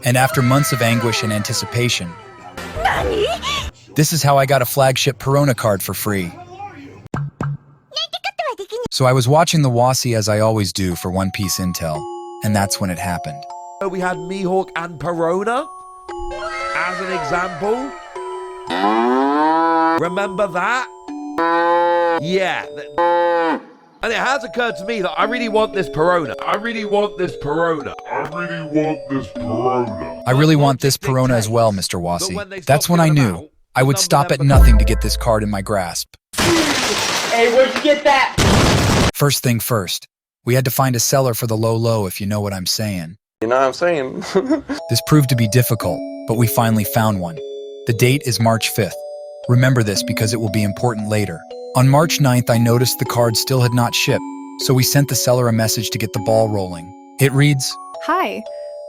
And after months of anguish and anticipation, this is how I got a Flagship Perona card for free. So I was watching the Wossy as I always do for One Piece intel, and that's when it happened. We had Mihawk and Perona as an example. Remember that? Yeah. And it has occurred to me that I really want this Perona. I really want this Perona as well, Mr. Wossy. That's when I knew I would stop at nothing to get this card in my grasp. Hey, where'd you get that? First thing first, we had to find a seller for the low, if you know what I'm saying. You know what I'm saying? This proved to be difficult, but we finally found one. The date is March 5th. Remember this because it will be important later. On March 9th, I noticed the card still had not shipped, so we sent the seller a message to get the ball rolling. It reads, "Hi.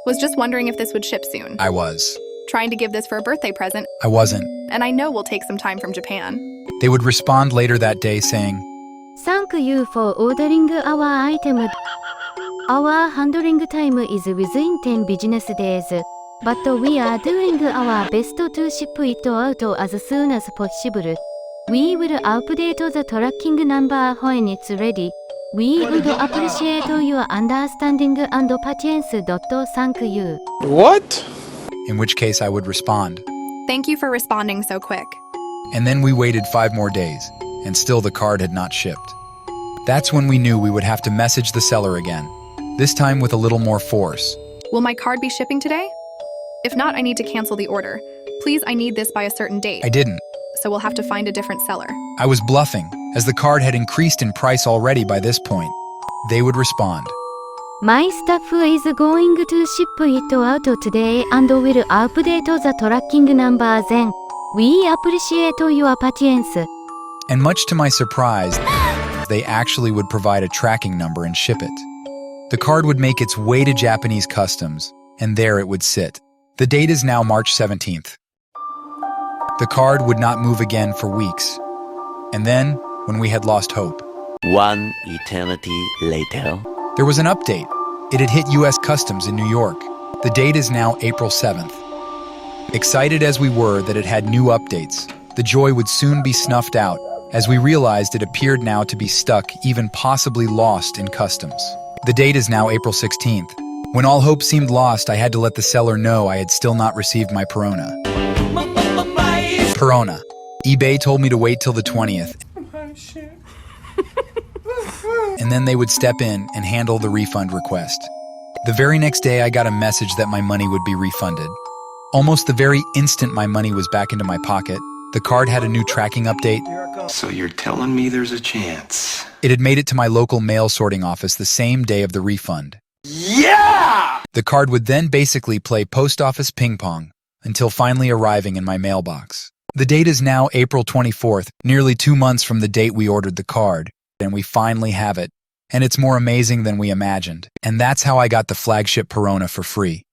Was just wondering if this would ship soon. I was. Trying to give this for a birthday present. I wasn't. And I know will take some time from Japan." They would respond later that day saying, "Thank you for ordering our item. Our handling time is within 10 business days, but we are doing our best to ship it out as soon as possible. We will update the tracking number when it's ready. We would appreciate your understanding and patience. Thank you." What? in which case I would respond. Thank you for responding so quick. And then we waited 5 more days, and still the card had not shipped. That's when we knew we would have to message the seller again, this time with a little more force. Will my card be shipping today? If not, I need to cancel the order. Please, I need this by a certain date. I didn't. So we'll have to find a different seller. I was bluffing, as the card had increased in price already by this point. They would respond. My staff is going to ship it out today and will update the tracking number then. We appreciate your patience. And much to my surprise, they actually would provide a tracking number and ship it. The card would make its way to Japanese customs, and there it would sit. The date is now March 17th. The card would not move again for weeks. And then, when we had lost hope, one eternity later, there was an update. It had hit U.S. Customs in New York. The date is now April 7th. Excited as we were that it had new updates, the joy would soon be snuffed out as we realized it appeared now to be stuck, even possibly lost in customs. The date is now April 16th. When all hope seemed lost, I had to let the seller know I had still not received my Perona. Perona. eBay told me to wait till the 20th. And then they would step in and handle the refund request. The very next day, I got a message that my money would be refunded. Almost the very instant my money was back into my pocket, the card had a new tracking update. So you're telling me there's a chance? It had made it to my local mail sorting office the same day of the refund. Yeah! The card would then basically play post office ping pong until finally arriving in my mailbox. The date is now April 24th, nearly 2 months from the date we ordered the card, and we finally have it. And it's more amazing than we imagined. And that's how I got the Flagship Perona for free.